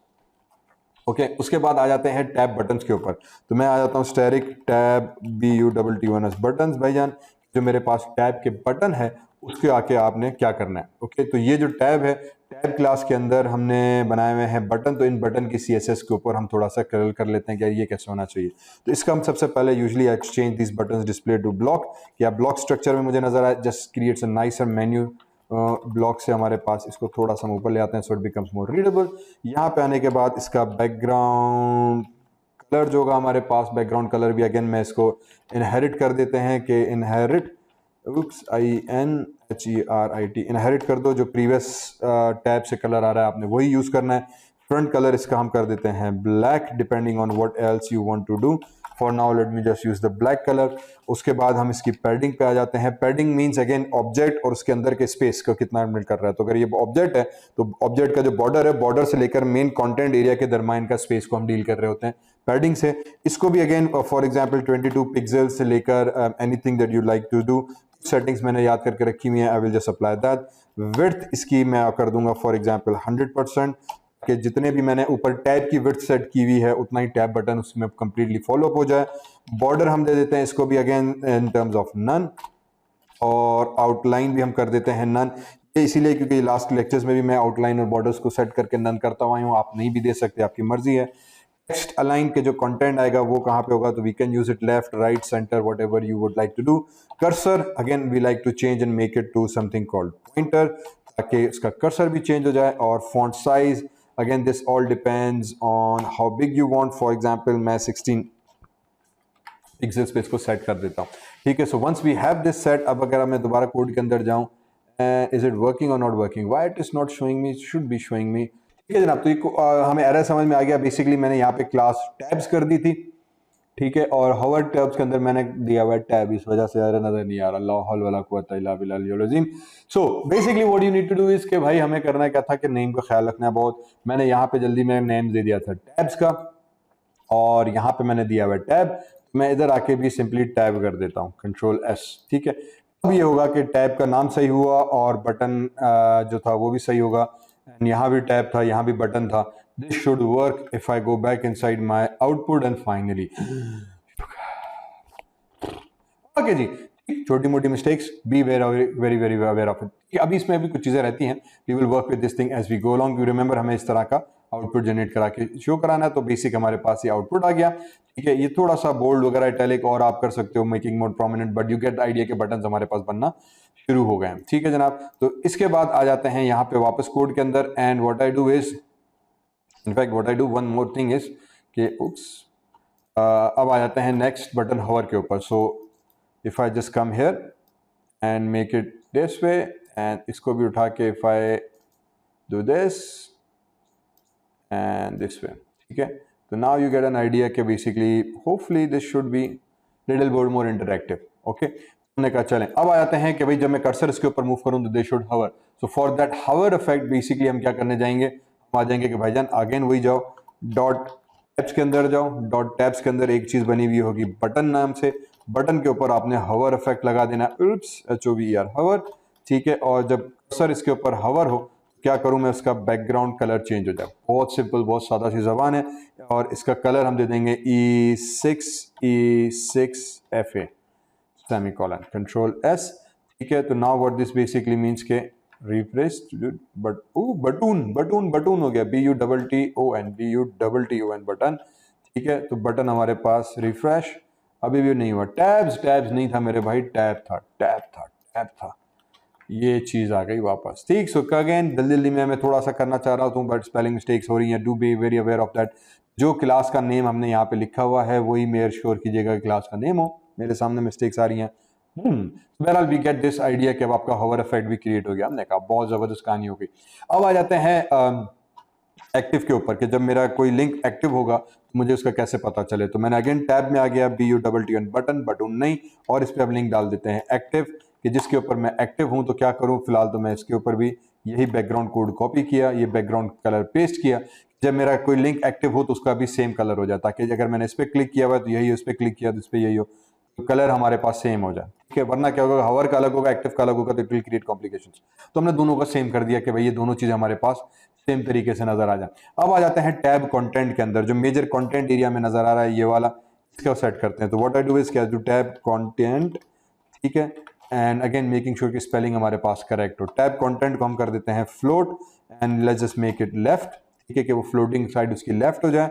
Okay उसके बाद आ जाते हैं टैब बटन्स के ऊपर। तो मैं आ जाता हूँ स्टैरिक टैब BUTTONS बटन्स। भाईजान जो मेरे पास टैब के बटन है उसके आके आपने क्या करना है, ओके। तो ये जो टैब है, टैब क्लास के अंदर हमने बनाए हुए हैं बटन, तो इन बटन की CSS के ऊपर हम थोड़ा सा कलर कर लेते हैं कि ये कैसे होना चाहिए। तो इसका हम सबसे पहले usually exchange this buttons display to block, या ब्लॉक स्ट्रक्चर में मुझे नजर आए, just creates a nicer menu. Block से हमारे पास इसको थोड़ा सा हम ऊपर ले आते हैं so it becomes more readable. यहाँ पे आने के बाद इसका बैकग्राउंड कलर जो होगा हमारे पास, बैकग्राउंड कलर भी अगेन मैं इसको इनहेरिट कर देते हैं कि इनहेरिट INHERIT इनहेरिट कर दो। जो प्रीवियस टैब से कलर आ रहा है आपने वही यूज़ करना है। फ्रंट कलर इसका हम कर देते हैं black, depending on what else you want to do. For now let me just use the black colour. उसके बाद हम इसकी पैडिंग पे आ जाते हैं। पैडिंग मींस अगेन ऑब्जेक्ट और उसके अंदर के स्पेस को कितना एडमिट कर रहा है। तो अगर ये ऑब्जेक्ट है तो ऑब्जेक्ट का जो बॉर्डर है, बॉर्डर से लेकर मेन कंटेंट एरिया के दरमियान का स्पेस को हम डील कर रहे होते हैं पैडिंग से। इसको भी अगेन फॉर एग्जांपल 22 पिक्सल से लेकर anything that you like to do, settings मैंने याद करके रखी हुई है, I will just apply that. Width इसकी मैं कर दूंगा फॉर एग्जांपल 100%, कि जितने भी मैंने ऊपर टैब की विड्थ सेट की हुई है उतना ही टैब बटन उसमें कंप्लीटली फॉलो अप हो जाए। बॉर्डर हम दे देते हैं इसको भी again in terms of none, और आउटलाइन भी हम कर देते हैं नन। ये इसीलिए क्योंकि लास्ट लेक्चर्स में भी मैं आउटलाइन और बॉर्डर्स को सेट करके नन करता हुआ हूँ, आप नहीं भी दे सकते, आपकी मर्जी है। टेक्स्ट अलाइन के जो कंटेंट आएगा वो कहाँ पे होगा, तो we can use it left right centre whatever you would like to do. Cursor again we like to change and make it to something called pointer, ताकि इसका कर्सर भी चेंज हो जाए। और font size again this all depends on how big you want. For example मैं 16 pixels पे इसको set कर देता हूँ, ठीक है। So once we have this set, अब अगर मैं दोबारा कोड के अंदर जाऊँ, इज इट वर्किंग और not working, why it is not showing me, should be showing me, ठीक है जनाब। तो हमें एरर समझ में आ गया। बेसिकली मैंने यहाँ पे क्लास टैब्स कर दी थी, ठीक है, और हवर टैब्स के अंदर मैंने दिया हुआ है टैब, इस वजह से एरर नजर नहीं आ रहा। ला हौल वला कुव्वता इल्ला बिल्लाहिल अज़ीम। So basically what you need to do is के भाई हमें करना क्या था कि नेम का ख्याल रखना है बहुत। मैंने यहाँ पे जल्दी में नेम दे दिया था टैब्स का, और यहाँ पे मैंने दिया हुआ है टैब। मैं इधर आके भी सिंपली टैब कर देता हूँ Ctrl+S, ठीक है। अब ये होगा कि टैब का नाम सही हुआ और बटन जो था वो भी सही होगा। एंड यहाँ भी टैब था, यहाँ भी बटन था। This should work if I go back inside my output and finally, okay जी। छोटी मोटी mistakes be very very very aware of it. अभी इसमें भी कुछ चीजें रहती हैं, we will work with this thing as we go along. You remember हमें इस तरह का आउटपुट जनरेट करा के शो कराना है। तो बेसिक हमारे पास ये आउटपुट आ गया, ठीक है। ये थोड़ा सा बोल्ड वगैरह इटैलिक और आप कर सकते हो, making more prominent, but you get idea के बटन हमारे पास बनना शुरू हो गए हैं, ठीक है जनाब। तो इसके बाद आ जाते हैं यहाँ पे वापस कोड के अंदर, and what I do is, in fact what I do one more thing is कि अब आ जाते हैं नेक्स्ट बटन हवर के ऊपर। So if I just come here and make it this way, and इसको भी उठा के if I do this and this way, ठीक है। तो now you get an idea कि basically hopefully this should be little bit more interactive, okay. हमने कहा चलें अब आ जाते हैं कि भाई जब मैं कर्सर इसके ऊपर मूव करूं तो they should hover. So for that hover effect basically हम क्या करने जाएंगे, हम आ जाएंगे कि भाईजान अगेन वही जाओ, डॉट टैब्स के अंदर जाओ। डॉट टैब्स के अंदर एक चीज बनी हुई होगी बटन नाम से, बटन के ऊपर आपने हवर इफेक्ट लगा देना, HOVER हवर, ठीक है। और जब कर्सर इसके ऊपर हवर हो, क्या करूं मैं, उसका बैकग्राउंड कलर चेंज हो जाए। बहुत सिंपल, बहुत सादा सी जबान है। और इसका कलर हम दे देंगे E6FA सेमीकोलन Ctrl+S, ठीक है। तो now what this basically means के refresh but button button button हो गया, BUTTON बटन। ठीक है, तो बटन हमारे पास रिफ्रेश अभी भी नहीं हुआ। टैब्स टैब्स नहीं था मेरे भाई, टैब था। ये चीज आ गई वापस। ठीक, सो अगेन जल्दी जल्दी में मैं थोड़ा सा करना चाह रहा हूँ बट स्पेलिंग मिस्टेक्स हो रही हैं। Do be very aware of that. जो क्लास का नेम हमने यहाँ पे लिखा हुआ है वही मेयर श्योर कीजिएगा क्लास का नेम हो। मेरे सामने मिस्टेक्स आ रही हैं। बहरहाल वी गेट दिस आइडिया कि अब आपका हॉवर इफेक्ट भी क्रिएट हो गया। हमने कहा बहुत जबरदस्त कहानी हो गई। अब आ जाते हैं एक्टिव के ऊपर कि जब मेरा कोई लिंक एक्टिव होगा तो मुझे उसका कैसे पता चले। तो मैंने अगेन टैब में आ गया, BUTTON बटन, बटन नहीं, और इस पर अब लिंक डाल देते हैं एक्टिव, कि जिसके ऊपर मैं एक्टिव हूं। तो क्या करूं, फिलहाल तो मैं इसके ऊपर भी यही बैकग्राउंड कोड कॉपी किया, ये बैकग्राउंड कलर पेस्ट किया। जब मेरा कोई लिंक एक्टिव हो तो उसका भी सेम कलर हो जाए, ताकि अगर मैंने इस पर क्लिक किया हुआ तो यही, उस पर क्लिक किया तो इस पर यही हो, तो कलर हमारे पास सेम हो जाए। ठीक है, वरना क्या होगा, हवर का अलग होगा, एक्टिव का अलग होगा, तो इट विल क्रिएट कॉम्प्लिकेशंस। तो हमने दोनों का सेम कर दिया कि भाई ये दोनों चीजें हमारे पास सेम तरीके से नजर आ जाए। अब आ जाते हैं टैब कंटेंट के अंदर, जो मेजर कंटेंट एरिया में नजर आ रहा है ये वाला, इसका सेट करते हैं। तो व्हाट आई डू इज क्या डू टैब कंटेंट, ठीक है, एंड अगेन मेकिंग श्योर कि स्पेलिंग हमारे पास करेक्ट हो। टैब कंटेंट को हम कर देते हैं float and let's just make it left. ठीक है, कि वो फ्लोटिंग साइड उसकी लेफ्ट हो जाए।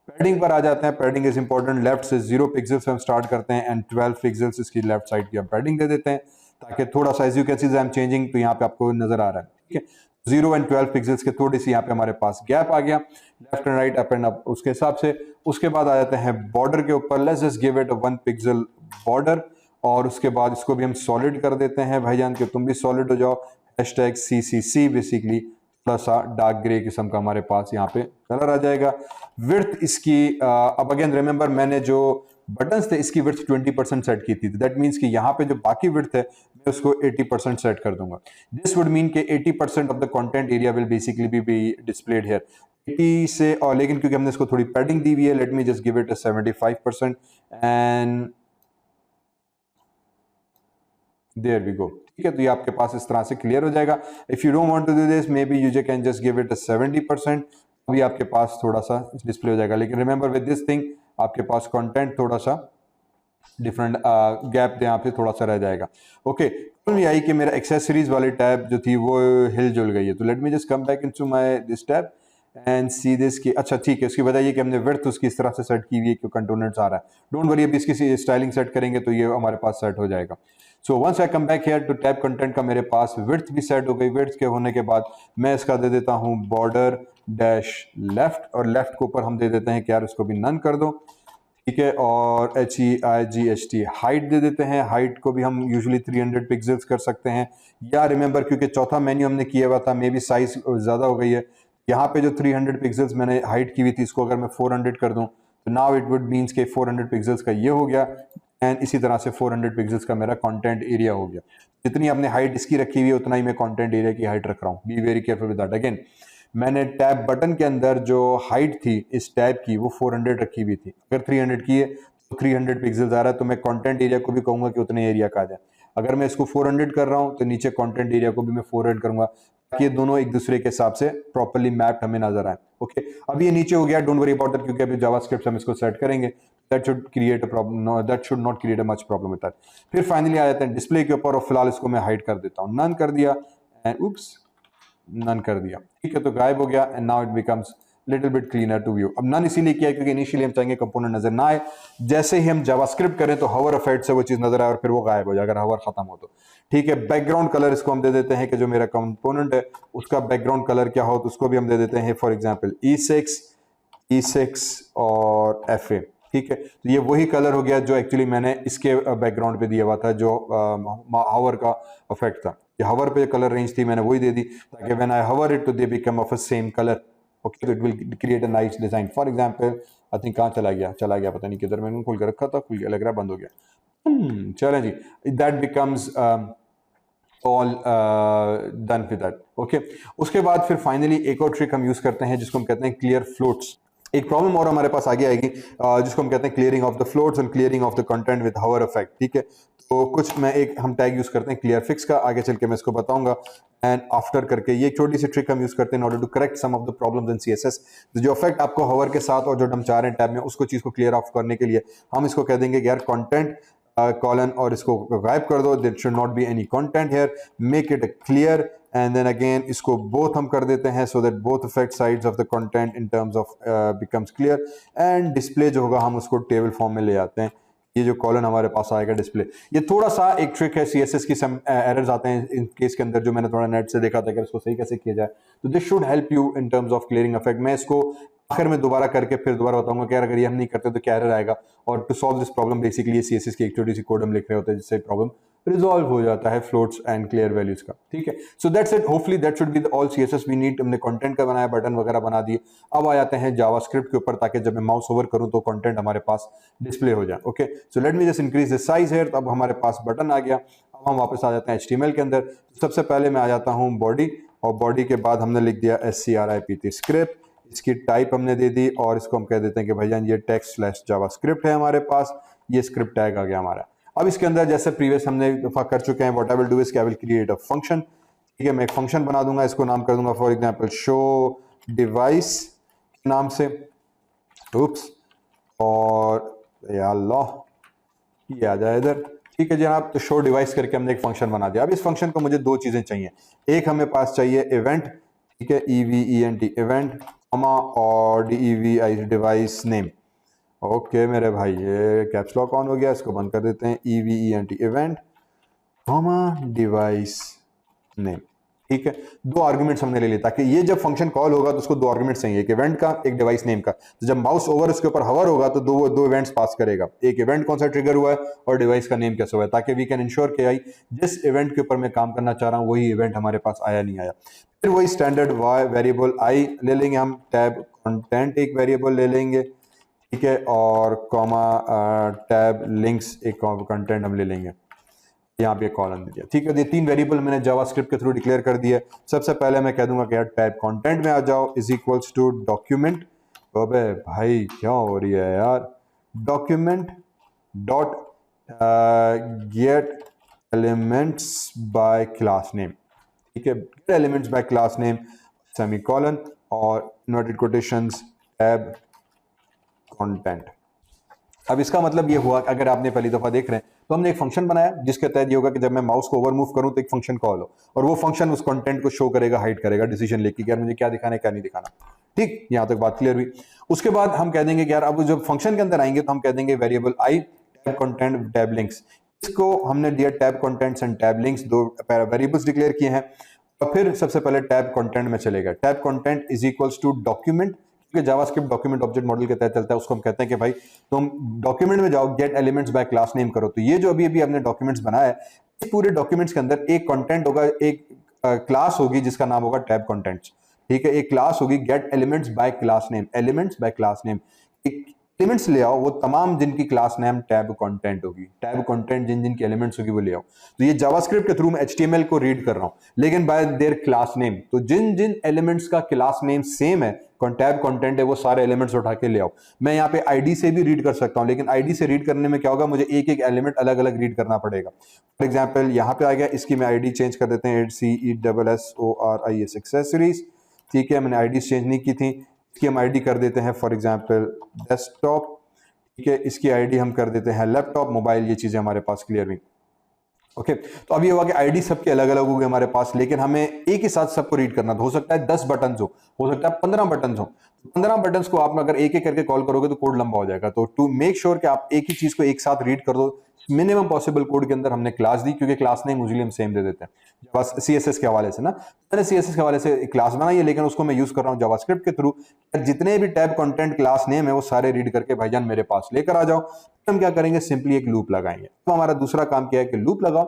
पैडिंग पर आ जाते हैं। पैडिंग इज इंपॉर्टेंट, लेफ्ट से 0 पिक्सल से हम स्टार्ट करते हैं एंड 12 पिक्सल्स इसकी लेफ्ट साइड की हम पैडिंग दे देते हैं, ताकि थोड़ा सा as you can see I am changing, तो यहाँ पे आपको नजर आ रहा है। ठीक है, 0 एंड 12 पिक्सल्स के थोड़ी सी यहाँ पे हमारे पास गैप आ गया, left and right, up and up, उसके हिसाब से। उसके बाद आ जाते हैं बॉर्डर के ऊपर, let's just give it 1 pixel border, और उसके बाद इसको भी हम सॉलिड कर देते हैं भाईजान, कि तुम भी सॉलिड हो जाओ। #CCC बेसिकली थोड़ा सा डार्क ग्रे किस्म का हमारे पास यहाँ पे कलर आ जाएगा। विड्थ इसकी अब अगेन रिमेंबर, मैंने जो बटन्स थे इसकी विड्थ 20% सेट की थी। दैट मीन्स कि यहाँ पे जो बाकी विड्थ है मैं उसको 80% सेट कर दूंगा। दिस वुड मीन कि 80% of the content area will basically be displayed here 80 से, और लेकिन क्योंकि हमने इसको थोड़ी पैडिंग दी हुई है, let me just give it 75% and there we go. ठीक है, तो ये आपके पास इस तरह से क्लियर हो जाएगा। If you don't want to do this, maybe you can just give it 70%, अभी आपके पास थोड़ा सा डिस्प्ले हो जाएगा। लेकिन रिमेंबर विद दिस थिंग, आपके पास कंटेंट थोड़ा सा डिफरेंट गैप यहाँ पे थोड़ा सा रह जाएगा। ओके, प्रॉब्लम ये आई कि मेरा एक्सेसरीज वाली टैब जो थी वो हिल जुल गई है। तो late me just come back into my this tab and see this की। अच्छा ठीक है, उसकी वजह ये कि हमने विड्थ उसकी इस तरह से सेट की हुई है कि कंटोनेंट्स आ रहा है। डोंट वरी, अभी इसकी स्टाइलिंग सेट करेंगे तो ये हमारे पास सेट हो जाएगा। So once I come back here to tab content का मेरे पास विड्थ भी सेट हो गई। विड्थ के होने के बाद मैं इसका दे देता हूँ बॉर्डर डैश लेफ्ट, और लेफ्ट के ऊपर हम दे देते हैं कि यार उसको भी नन कर दो। ठीक है, और HEIGHT हाइट दे देते हैं। हाइट को भी हम यूजुअली 300 पिक्सल्स कर सकते हैं, या रिमेंबर क्योंकि चौथा मेन्यू हमने किया हुआ था, मे बी साइज ज़्यादा हो गई है। यहाँ पे जो 300 पिक्सल्स मैंने हाइट की हुई थी, इसको अगर मैं 400 कर दूं तो नाउ इट वुड मीन्स के 400 पिक्सल्स का ये हो गया, एंड इसी तरह से 400 पिक्सल्स का मेरा कंटेंट एरिया हो गया। जितनी आपने हाइट इसकी रखी हुई है उतना ही मैं कंटेंट एरिया की हाइट रख रहा हूँ। Be very careful with that. Again मैंने टैब बटन के अंदर जो हाइट थी इस टैब की वो 400 रखी हुई थी। अगर 300 की है तो 300 पिक्सल्स आ रहा है, तो मैं कंटेंट एरिया को भी कहूंगा कि उतने एरिया का आ जाए। अगर मैं इसको 400 कर रहा हूं तो नीचे कंटेंट एरिया को भी मैं 400 करूंगा, ताकि ये दोनों एक दूसरे के हिसाब से प्रॉपर्ली मैप्ड हमें नजर आए। ओके, अब ये नीचे हो गया, डोंट वरी अबाउट इट, क्योंकि अभी जावास्क्रिप्ट हम इसको सेट करेंगे। That should create a problem, know that should not create a much problem with that. फिर फाइनली आ जाते हैं डिस्प्ले के ऊपर, और फिलहाल इसको मैं हाइड कर देता हूँ, नन कर दिया, एंड उप्स नन कर दिया। ठीक है, तो गायब हो गया, and now it becomes little bit cleaner to view. अब नन इसीलिए किया क्योंकि इनिशियली हम चाहेंगे कंपोनेंट नजर ना आए, जैसे ही हम जावास्क्रिप्ट करें तो हवर इफेक्ट से वो चीज नजर आए और फिर वो गायब हो जाए अगर हवर खत्म हो तो। ठीक है, बैकग्राउंड कलर इसको हम दे देते हैं कि जो मेरा कंपोनेंट है उसका बैकग्राउंड कलर क्या हो, तो उसको भी हम दे देते हैं फॉर एग्जाम्पल E6 और FA। ठीक है, तो ये वही कलर हो गया जो एक्चुअली मैंने इसके बैकग्राउंड पे दिया हुआ था, जो हवर का इफेक्ट था। ये हवर पे कलर रेंज थी मैंने वही दे दी, ताकि व्हेन आई हवर इट तो they become of a same colour. Okay, तो it will create a nice design. For example I think कहाँ चला गया पता नहीं किधर, मैंने खोल के रखा था, खुल गया, लग रहा है बंद हो गया। चलें जी, that becomes all done with that. Okay, उसके बाद फिर फाइनली एक और ट्रिक हम यूज करते हैं जिसको हम कहते हैं क्लियर फ्लोट्स। एक प्रॉब्लम और हमारे पास आगे आएगी जिसको हम कहते हैं clearing of the floats and clearing of the content with hover effect. ठीक है, तो कुछ मैं एक हम टैग यूज करते हैं क्लियर फिक्स का, आगे चल के मैं इसको बताऊंगा एंड आफ्टर करके। ये एक छोटी सी ट्रिक हम यूज करते हैं in order to correct some of the problems in CSS। जो इफेक्ट आपको हवर के साथ और जो हम चाह रहे हैं टैब में उसको चीज को क्लियर ऑफ करने के लिए हम इसको कह देंगे कि यार कंटेंट कॉलन और इसको गायब कर दो, there should not be any content here, make it clear and then again इसको बोथ हम कर देते हैं so that both effect sides of the content in terms of becomes clear and display जो होगा हम उसको टेबल फॉर्म में ले आते हैं। ये जो कॉलन हमारे पास आएगा डिस्प्ले, ये थोड़ा सा एक ट्रिक है, सीएसएस की सम एरर्स आते हैं इन केस के अंदर जो मैंने थोड़ा नेट से देखा था कि इसको सही कैसे किया जाए, तो this should help you in terms of clearing effect. मैं इसको आखिर में दोबारा करके फिर दोबारा बताऊंगा कि अगर ये हम नहीं करते तो क्या एरर आएगा, और to solve this problem basically ये सीएसएस की एक छोटी सी कोड हम लिख रहे होते हैं जिससे प्रॉब्लम रिजॉल्व हो जाता है फ्लोट्स एंड क्लियर वैल्यूज का। ठीक है, so that's it, hopefully that should be all CSS we need. हमने कंटेंट का बनाया, बटन वगैरह बना दिए, अब आ जाते हैं जावास्क्रिप्ट के ऊपर ताकि जब मैं माउस ओवर करूं तो कंटेंट हमारे पास डिस्प्ले हो जाए। Okay, so let me just increase the size here. तो अब हमारे पास बटन आ गया, अब हम वापस आ जाते हैं HTML के अंदर। सबसे पहले मैं आ जाता हूँ बॉडी, और बॉडी के बाद हमने लिख दिया SCRIPT स्क्रिप्ट, इसकी टाइप हमने दे दी और इसको हम कह देते हैं कि भैया ये text/JavaScript है हमारे पास, ये स्क्रिप्ट टैग आ गया हमारा। अब इसके अंदर जैसे प्रीवियस हमने दफा कर चुके हैं, what I will do is I will create a function. ठीक है, मैं एक फंक्शन बना दूंगा, इसको नाम कर दूंगा फॉर एग्जांपल शो डिवाइस नाम से, उप्स, और या अल्लाह ये आ जाए इधर। ठीक है जनाब, तो शो डिवाइस करके हमने एक फंक्शन बना दिया। अब इस फंक्शन को मुझे दो चीजें चाहिए, एक हमें पास चाहिए इवेंट, ठीक है EVENT इवेंट, और DEVI डिवाइस नेम। ओके मेरे भाई, ये कैप्स लॉक ऑन हो गया, इसको बंद कर देते हैं, EVENT इवेंट डिवाइस नेम। ठीक है, दो आर्गुमेंट्स हमने ले लिए ताकि ये जब फंक्शन कॉल होगा तो उसको दो आर्गुमेंट्स चाहिए, एक इवेंट का एक डिवाइस नेम का। तो जब माउस ओवर उसके ऊपर हवर होगा तो दो इवेंट्स पास करेगा, एक इवेंट कौन सा ट्रिगर हुआ है और डिवाइस का नेम कैसे हुआ है, ताकि वी कैन इंश्योर कि आई जिस इवेंट के ऊपर मैं काम करना चाह रहा हूँ वही इवेंट हमारे पास आया नहीं आया। फिर वही स्टैंडर्ड वेरिएबल आई ले लेंगे हम, टैब कंटेंट एक वेरिएबल ले लेंगे, ठीक है, और कॉमा टैब लिंक्स एक कंटेंट हम ले लेंगे, यहाँ पे कॉलम दे दिया। ठीक है, ये तीन वेरिएबल मैंने जावास्क्रिप्ट के थ्रू डिक्लेयर कर दिया। सबसे पहले मैं कह दूंगा कि यार टैब कंटेंट में आ जाओ इज इक्वल्स टू डॉक्यूमेंट, अबे भाई क्या हो रही है यार, document dot gate elements bye class name. ठीक है, gate elements bye class name semicolon और इन्वर्टेड कोटेशंस टैब कंटेंट। अब इसका मतलब ये हुआ कि अगर आपने पहली दफा देख रहे हैं तो हमने एक फंक्शन बनाया जिसके तहत ये होगा कि जब मैं माउस को ओवर मूव करूं तो एक फंक्शन कॉल हो और वो फंक्शन उस कंटेंट को शो करेगा, हाइड करेगा, डिसीजन लेके कि यार मुझे क्या दिखाना है क्या नहीं दिखाना। ठीक, यहां तक बात क्लियर हुई। उसके बाद हम कह देंगे कि यार अब जब फंक्शन के अंदर आएंगे तो हम कह देंगे वेरिएबल आई टैब कंटेंट टैब लिंक्स। इसको हमने दिया tab contents and tab links, दो वेरिएबल्स डिक्लेयर किए हैं। और फिर सबसे पहले टैब कंटेंट में चलेगा, tab content is equals to document, क्योंकि जावास्क्रिप्ट डॉक्यूमेंट ऑब्जेक्ट मॉडल के तहत चलता है, उसको हम कहते हैं कि भाई तुम डॉक्यूमेंट में जाओ, gate elements bye class name करो। तो ये जो अभी अभी हमने डॉक्यूमेंट्स बनाया है, इस पूरे डॉक्यूमेंट्स के अंदर एक कंटेंट होगा, एक क्लास होगी जिसका नाम होगा टैब कंटेंट्स। ठीक है, एक क्लास होगी gate elements bye class name, elements bye class name, elements ले आओ वो तमाम जिनकी क्लास नेम टैब कंटेंट होगी, टैब कंटेंट जिन जिनकी एलिमेंट्स होगी वो ले आओ। तो ये जावास्क्रिप्ट के थ्रू मैं HTML को रीड कर रहा हूं लेकिन बाय देयर क्लास नेम, तो जिन जिन एलिमेंट्स का क्लास नेम सेम है, टैब कंटेंट है, वो सारे एलिमेंट्स उठा के ले आओ। मैं यहाँ पे ID से भी रीड कर सकता हूँ, लेकिन ID से रीड करने में क्या होगा, मुझे एक एक एलिमेंट अलग अलग रीड करना पड़ेगा। फॉर एग्जाम्पल यहाँ पे आ गया, इसकी मैं ID चेंज कर देते हैं, CESSORIS एक्सेसरीज। ठीक है, मैंने ID चेंज नहीं की थी, इसकी हम ID कर देते हैं फॉर एग्जाम्पल डेस्कटॉप। ठीक है, इसकी ID हम कर देते हैं लैपटॉप, मोबाइल, ये चीजें हमारे पास क्लियर हुई। ओके, तो अब ये हुआ कि ID सबके अलग अलग हो गए हमारे पास, लेकिन हमें एक ही साथ सबको रीड करना। तो हो सकता है 10 बटन हो सकता है 15 बटन हो। 15 बटन को आप अगर एक एक करके कॉल करोगे तो कोड लंबा हो जाएगा। तो टू मेक श्योर कि आप एक ही चीज को एक साथ रीड कर दो, मिनिमम पॉसिबल कोड के अंदर हमने क्लास दी, क्योंकि क्लास नेम यूजुअली हम सेम दे देते हैं बस CSS के हवाले से ना। मैंने CSS के हवाले से एक क्लास बनाई है, लेकिन उसको मैं यूज कर रहा हूँ जावास्क्रिप्ट के थ्रू। जितने भी टैब कंटेंट क्लास नेम है वो सारे रीड करके भाईजान मेरे पास लेकर आ जाओ। हम क्या करेंगे, सिंपली एक लूप लगाएंगे। तो हमारा दूसरा काम क्या है कि लूप लगाओ।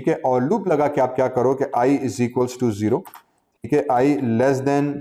ठीक है, और लूप लगा के आप क्या करो कि I इज इक्वल्स टू 0। ठीक है, I less than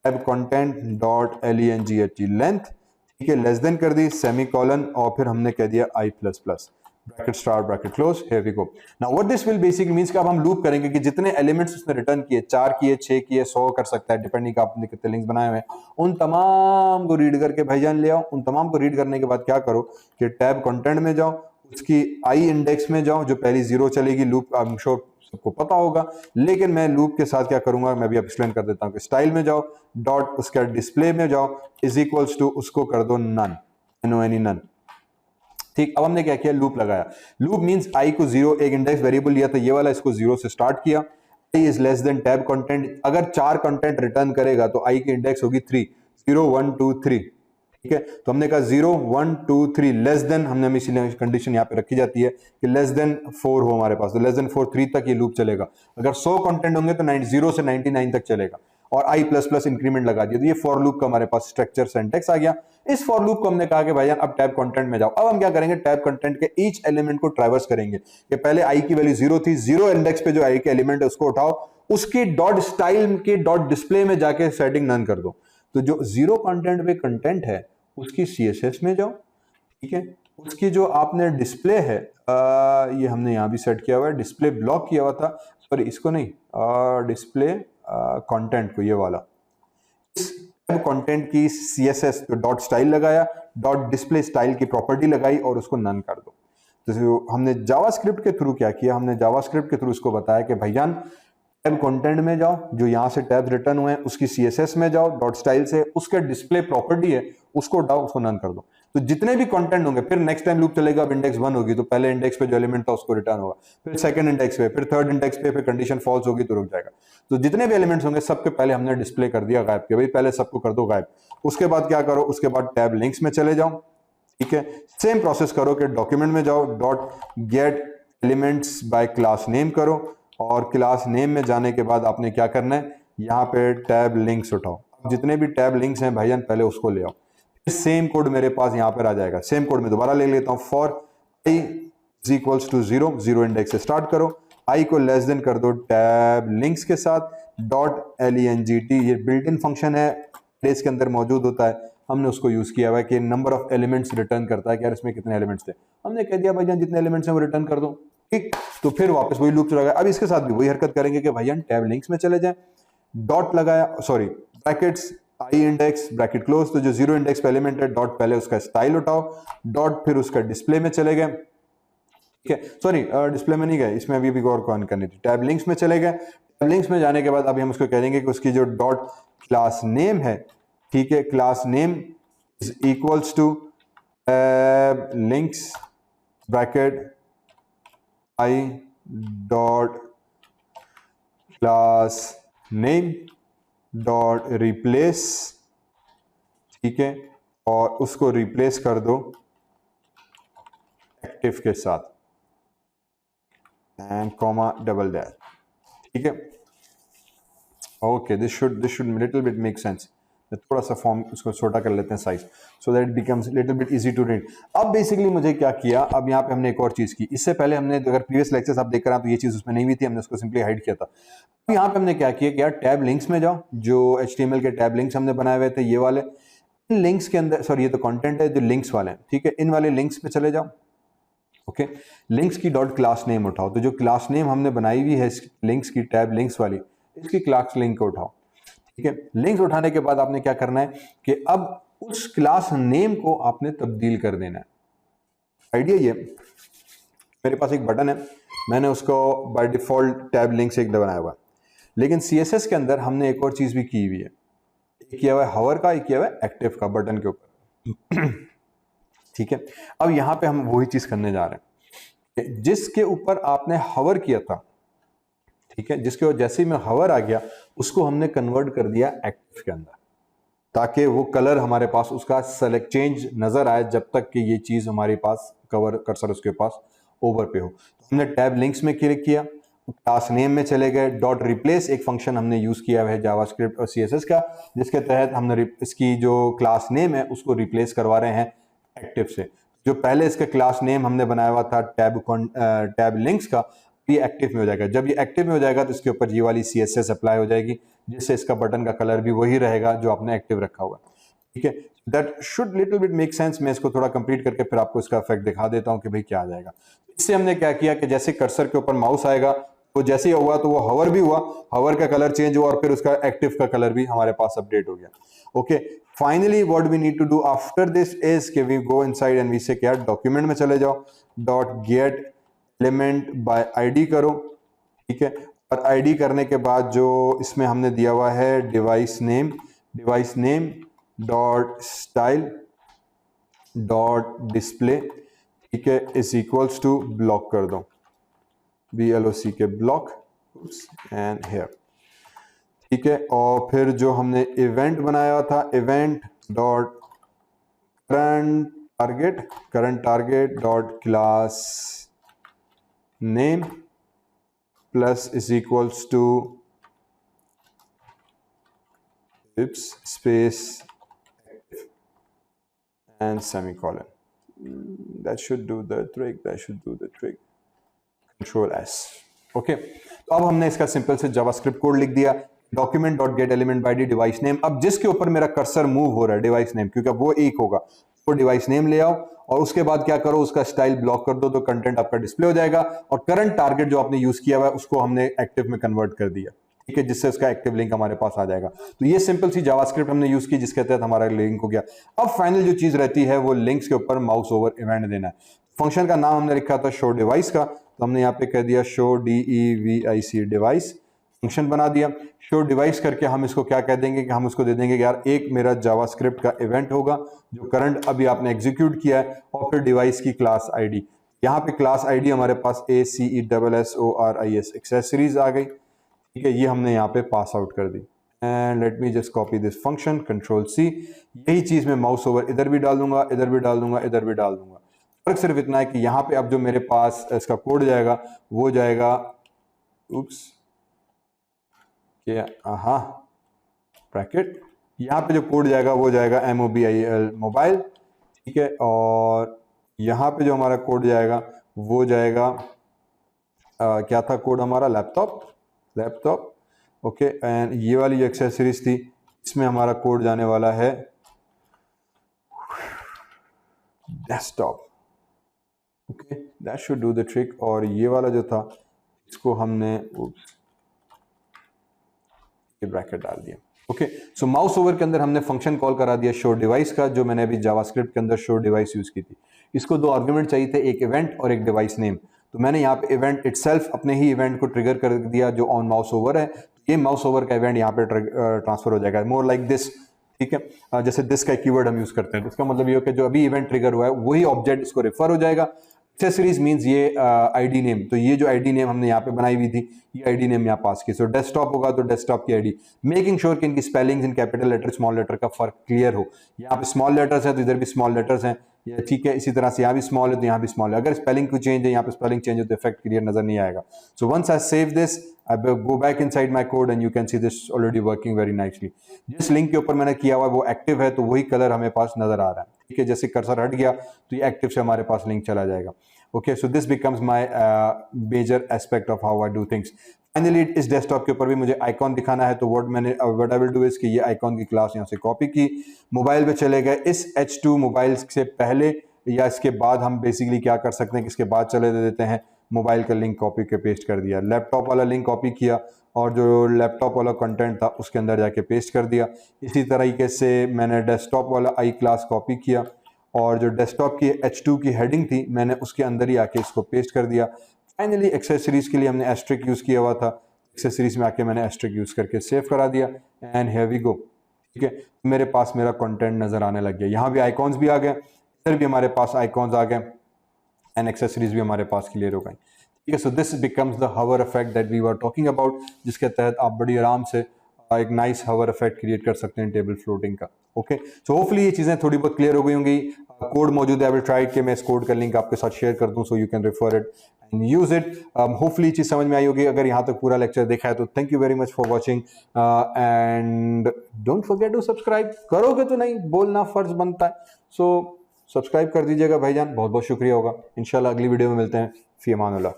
tab content dot LENGT length. ठीक है, लेस देन कर दी, सेमीकोलन, और फिर हमने कह दिया I plus plus, bracket start bracket close, here we go. Now what this will basically means कि अब हम लूप करेंगे कि जितने एलिमेंट्स उसने रिटर्न किए, 4 किए, 6 किए, 100 कर सकता है, डिपेंडिंग आपने कितने लिंक्स बनाए हुए हैं, उन तमाम को रीड करके भाईजान ले आओ। उन तमाम को रीड करने के बाद क्या करो कि टैब कंटेंट में जाओ, उसकी I इंडेक्स में जाओ, जो पहली 0 चलेगी, लूप आई एम श्योर सबको पता होगा, लेकिन मैं लूप के साथ क्या करूंगा, मैं भी अब एक्सप्लेन कर देता हूं कि स्टाइल में जाओ, डॉट उसका डिस्प्ले में जाओ, इज इक्वल्स टू उसको कर दो नन, NONE नन। ठीक, अब हमने क्या किया, लूप लगाया। लूप मींस आई को 0, एक इंडेक्स वेरिएबल लिया था ये वाला, इसको 0 से स्टार्ट किया। I is less than tab content, अगर 4 कंटेंट रिटर्न करेगा तो आई की इंडेक्स होगी 3, 0 1 2 3। ठीक है, तो हमने कहा 0 1 2 3 लेस देन, हमने इसीलिए कंडीशन यहाँ पे रखी जाती है कि लेस देन 4 हो हमारे पास, तो लेस देन 4 3 तक ये लूप चलेगा। अगर 100 कंटेंट होंगे तो 0 से 99 तक चलेगा, और आई प्लस प्लस इंक्रीमेंट लगा दिया, तो ये फॉर लूप का हमारे पास स्ट्रक्चर सिंटैक्स आ गया। इस फॉर लूप को हमने कहा कि भाईजान अब टैब कंटेंट में जाओ। अब हम क्या करेंगे, टैब कंटेंट के ईच एलिमेंट को ट्रैवर्स करेंगे, कि पहले आई की वैल्यू 0 थी, 0 इंडेक्स पे जो आई के एलिमेंट है उसको उठाओ, उसकी डॉट स्टाइल के डॉट डिस्प्ले में जाके सेटिंग नन कर दो। तो जो 0 कंटेंट पे कंटेंट है उसकी CSS में जाओ। ठीक है, उसकी जो आपने डिस्प्ले है, ये हमने यहाँ भी सेट किया हुआ है, डिस्प्ले ब्लॉक किया हुआ था, सॉरी इसको नहीं, डिस्प्ले कंटेंट को, ये वाला, इस कंटेंट की CSS तो डॉट स्टाइल लगाया, डॉट डिस्प्ले स्टाइल की प्रॉपर्टी लगाई और उसको नन कर दो। तो हमने जावास्क्रिप्ट के थ्रू क्या किया, हमने जावास्क्रिप्ट के थ्रू इसको बताया कि भाईजान टैब कंटेंट में जाओ, जो यहां से टैब रिटर्न हुए हैं उसकी CSS में जाओ डॉट स्टाइल से, उसके डिस्प्ले प्रॉपर्टी है उसको उठाओ, उसको नन कर दो। तो जितने भी कंटेंट होंगे, फिर नेक्स्ट टाइम लूप चलेगा, अब इंडेक्स 1 होगी तो पहले इंडेक्स पे जो एलिमेंट था उसको रिटर्न होगा, फिर सेकंड इंडेक्स पे, फिर थर्ड इंडेक्स पे, फिर कंडीशन फॉल्स होगी तो रुक जाएगा। तो जितने भी एलिमेंट्स होंगे सबके पहले हमने डिस्प्ले कर दिया गायब, के भाई पहले सबको कर दो गायब। उसके बाद क्या करो, उसके बाद टैब लिंक्स में चले जाओ। ठीक है, सेम प्रोसेस करो कि डॉक्यूमेंट में जाओ, dot gate elements bye class name करो, और क्लास नेम में जाने के बाद आपने क्या करना है, यहाँ पे टैब लिंक्स उठाओ। जितने भी टैब लिंक्स हैं भाईजान पहले उसको ले आओ, फिर सेम कोड मेरे पास यहाँ पर आ जाएगा। सेम कोड में दोबारा ले लेता हूँ, for I is equals to 0, 0 index से स्टार्ट करो, आई को लेस देन कर दो टैब लिंक्स के साथ, डॉट LENGT, ये बिल्ट इन फंक्शन है, बेस के अंदर मौजूद होता है, हमने उसको यूज किया हुआ है कि नंबर ऑफ एलिमेंट्स रिटर्न करता है कि यार इसमें कितने एलिमेंट्स थे, हमने कह दिया भाईजान जितने एलिमेंट्स हैं वो रिटर्न कर दो। ठीक, तो फिर वापस वही लूप चलेगा। अब इसके साथ भी वही हरकत करेंगे कि भाईजान टैब लिंक्स में चले जाएं, डॉट लगाया, sorry brackets I index bracket close, तो जो 0 इंडेक्स पे एलिमेंट है डॉट पहले उसका स्टाइल उठाओ, डॉट फिर उसका डिस्प्ले में चले गए। ठीक है, सॉरी डिस्प्ले में नहीं गए, इसमें अभी भी गौर कौन करनी थी, टैब लिंक्स में चले गए। टैब लिंक्स में जाने के बाद अभी हम उसको कह देंगे कि उसकी जो डॉट क्लास नेम है, ठीक है, class name is equals to tab links bracket I dot class name dot replace. ठीक है, और उसको रिप्लेस कर दो एक्टिव के साथ एंड कॉमा डबल डैश। ठीक है, okay, this should little bit make sense. थोड़ा सा फॉर्म उसको छोटा कर लेते हैं size, so that it becomes little bit easy to read. अब बेसिकली मुझे क्या किया, अब यहाँ पे हमने एक और चीज की, इससे पहले हमने अगर प्रीवियस लेक्चर्स आप देख कर तो ये चीज उसमें नहीं हुई थी, हमने उसको सिंपली हाइड किया था। यहाँ पे हमने क्या किया कि यार टैब लिंक्स में जाओ, जो HTML के टैब लिंक्स हमने बनाए हुए थे ये वाले, इन लिंक्स के अंदर, सॉरी ये तो कंटेंट है, जो लिंक्स वाले हैं, ठीक है, इन वाले लिंक्स पे चले जाओ। ओके, लिंक्स की डॉट क्लास नेम उठाओ, तो जो क्लास नेम हमने बनाई हुई है लिंक्स की, टैब लिंक्स वाली, इसकी क्लास लिंक को उठाओ। ठीक है, लिंक्स उठाने के बाद आपने क्या करना है कि अब उस क्लास नेम को आपने तब्दील कर देना है। आइडिया ये, मेरे पास एक बटन है, मैंने उसको बाय डिफॉल्ट टैब लिंक से एक बनाया हुआ है, लेकिन CSS के अंदर हमने एक और चीज भी की हुई है, एक किया हुआ है हवर का, एक किया हुआ है एक्टिव का बटन के ऊपर। ठीक है, अब यहां पे हम वही चीज करने जा रहे हैं जिसके ऊपर आपने हवर किया था। ठीक है, जिसके जैसे ही में हवर आ गया उसको हमने कन्वर्ट कर दिया एक्टिव के अंदर, ताकि वो कलर हमारे पास उसका सेलेक्ट चेंज नजर आए जब तक कि ये चीज हमारे पास कवर कर्सर उसके पास ओवर पे हो। तो हमने टैब लिंक्स में क्लिक किया, क्लास नेम में चले गए, डॉट रिप्लेस एक फंक्शन हमने यूज किया है जावास्क्रिप्ट और CSS का, जिसके तहत हमने इसकी जो क्लास नेम है उसको रिप्लेस करवा रहे हैं एक्टिव से। जो पहले इसका क्लास नेम हमने बनाया हुआ था टैब लिंक्स का, ये एक्टिव में हो जाएगा। जब ये एक्टिव में हो जाएगा तो इसके ऊपर ये वाली CSS अप्लाई हो जाएगी, जिससे इसका बटन का कलर भी वही रहेगा जो आपने एक्टिव रखा हुआ है। ठीक है, that should little bit make sense. मैं इसको थोड़ा कंप्लीट करके फिर आपको इसका इफेक्ट दिखा देता हूं कि भाई क्या आ जाएगा। इससे हमने क्या किया कि जैसे कर्सर के ऊपर माउस आएगा तो जैसे ही हुआ तो वो हवर भी हुआ, हवर का कलर चेंज हुआ और फिर उसका एक्टिव का कलर भी हमारे पास अपडेट हो गया। Okay, finally what we need to do after this is कि we go inside and we say क्या, डॉक्यूमेंट में चले जाओ, dot get element by ID करो। ठीक है, और आईडी करने के बाद जो इसमें हमने दिया हुआ है device name dot style dot display. ठीक है, इज इक्वल्स टू ब्लॉक कर दो, BLOC के ब्लॉक एंड हेयर। ठीक है, और फिर जो हमने इवेंट बनाया था, event dot current target dot class name plus is equals to space and semicolon. That should do the trick. Control S. Okay, तो अब हमने इसका सिंपल से जावास्क्रिप्ट कोड लिख दिया, document dot get element bye D device name. अब जिसके ऊपर मेरा कर्सर मूव हो रहा है डिवाइस नेम, क्योंकि अब वो एक होगा, वो डिवाइस नेम ले आओ और उसके बाद क्या करो, उसका स्टाइल ब्लॉक कर दो तो कंटेंट आपका डिस्प्ले हो जाएगा। और करंट टारगेट जो आपने यूज किया हुआ है उसको हमने एक्टिव में कन्वर्ट कर दिया। ठीक है, जिससे उसका एक्टिव लिंक हमारे पास आ जाएगा। तो ये सिंपल सी जावास्क्रिप्ट हमने यूज की जिसके तहत हमारा लिंक हो गया। अब फाइनल जो चीज रहती है वो लिंक्स के ऊपर माउस ओवर इवेंट देना है। फंक्शन का नाम हमने लिखा था शो डिवाइस का, तो हमने यहाँ पे कह दिया शो DEVIC डिवाइस, फंक्शन बना दिया। शो डिवाइस करके हम इसको क्या कह देंगे कि हम उसको दे देंगे कि यार एक मेरा जावास्क्रिप्ट का इवेंट होगा जो करंट अभी आपने एग्जीक्यूट किया है, और फिर डिवाइस की क्लास आईडी। यहाँ पे क्लास आईडी हमारे पास ACESSORIS एक्सेसरीज आ गई। ठीक है, ये हमने यहाँ पे पास आउट कर दी। And let me just copy this function, control C। यही चीज मैं माउस ओवर इधर भी डाल दूंगा, इधर भी डाल दूंगा, इधर भी डाल दूंगा। फर्क सिर्फ इतना है कि यहाँ पे अब जो मेरे पास इसका कोड जाएगा वो जाएगा ब्रैकेट, यहाँ पे जो कोड जाएगा वो जाएगा MOBIL मोबाइल। ठीक है, और यहाँ पे जो हमारा कोड जाएगा वो जाएगा क्या था कोड हमारा, लैपटॉप। ओके, एंड ये वाली जो एक्सेसरीज थी इसमें हमारा कोड जाने वाला है desktop. Okay, that should do the trick. और ये वाला जो था इसको हमने ब्रैकेट डाल दिया। ओके, सो माउस ओवर के अंदर हमने फंक्शन कॉल करा दिया शो डिवाइस का, जो मैंने अभी जावास्क्रिप्ट के अंदर शो डिवाइस यूज की थी। इसको दो आर्गुमेंट चाहिए थे, एक इवेंट और एक डिवाइस नेम। तो मैंने यहाँ पे इवेंट इटसेल्फ अपने ही इवेंट को ट्रिगर कर दिया जो ऑन माउस ओवर है। ये माउस ओवर का इवेंट यहाँ पे ट्रांसफर हो जाएगा, मोर लाइक दिस। ठीक है, जैसे दिस का कीवर्ड हम यूज करते हैं, तो इसका मतलब ये हो कि जो अभी इवेंट ट्रिगर हुआ है वही ऑब्जेक्ट इसको रेफर हो जाएगा। एक्सेसरीज मींस ये आईडी नेम, तो ये जो आईडी नेम हमने यहाँ पे बनाई हुई थी ये आईडी नेम यहाँ पास की। सो डेस्कटॉप होगा तो डेस्कटॉप की आईडी, मेकिंग श्योर कि इनकी spellings in capital letter small letter का फर्क क्लियर हो। यहाँ पे स्मॉल लेटर्स हैं तो इधर भी स्मॉल लेटर्स हैं, ये ठीक है। इसी तरह से यहाँ भी स्मॉल है तो यहाँ भी स्मॉल है। अगर स्पेलिंग को चेंज है, यहाँ पे स्पेलिंग चेंज हो तो इफेक्ट क्लियर नजर नहीं आएगा। So once I save this, I go back inside my code and you can see this already working very nicely. जिस लिंक के ऊपर मैंने किया हुआ है वो एक्टिव है तो वही कलर हमें पास नजर आ रहा है। ठीक है, जैसे कर्सर हट गया तो ये एक्टिव से हमारे पास लिंक चला जाएगा। Okay, so this becomes my major aspect of how I do things. Finally इस डेस्कटॉप के ऊपर भी मुझे आइकॉन दिखाना है, तो what I will do is कि ये आइकॉन की क्लास यहाँ से कॉपी की, मोबाइल पे चले गए। इस H2 मोबाइल से पहले या इसके बाद हम बेसिकली क्या कर सकते हैं कि इसके बाद चले देते हैं मोबाइल का लिंक कॉपी के पेस्ट कर दिया, लैपटॉप वाला लिंक कॉपी किया और जो लैपटॉप वाला कंटेंट था उसके अंदर जाके पेस्ट कर दिया। इसी तरीके से मैंने डेस्कटॉप वाला आई क्लास कॉपी किया और जो डेस्कटॉप की H2 की हेडिंग थी मैंने उसके अंदर ही आके इसको पेस्ट कर दिया। फाइनली एक्सेसरीज के लिए हमने एस्ट्रिक यूज़ किया हुआ था, एक्सेसरीज में आके मैंने एस्ट्रिक यूज़ करके सेव करा दिया एंड हियर वी गो। ठीक है, मेरे पास मेरा कंटेंट नज़र आने लग गया। यहाँ भी आइकॉन्स भी आ गए, इधर भी हमारे पास आइकॉन्स आ गए एंड एक्सेसरीज भी हमारे पास क्लियर हो गई। ठीक है, so this becomes the hover effect that we were talking about, जिसके तहत आप बड़ी आराम से एक नाइस हवर इफेक्ट क्रिएट कर सकते हैं टेबल फ्लोटिंग का। ओके, सो होपफुली ये चीज़ें थोड़ी बहुत क्लियर हो गई होंगी। कोड मौजूद है, आई विल ट्राई कि मैं इस कोड का लिंक आपके साथ शेयर कर दूं सो you can refer it and use it. Hopefully ये चीज़ समझ में आई होगी। अगर यहाँ तक पूरा लेक्चर देखा है तो thank you very much for watching and don't forget to subscribe. करोगे तो नहीं, बोलना फर्ज बनता है, सो सब्सक्राइब कर दीजिएगा भाईजान, बहुत बहुत शुक्रिया होगा। इंशाल्लाह अगली वीडियो में मिलते हैं। फी अमानुल्लाह।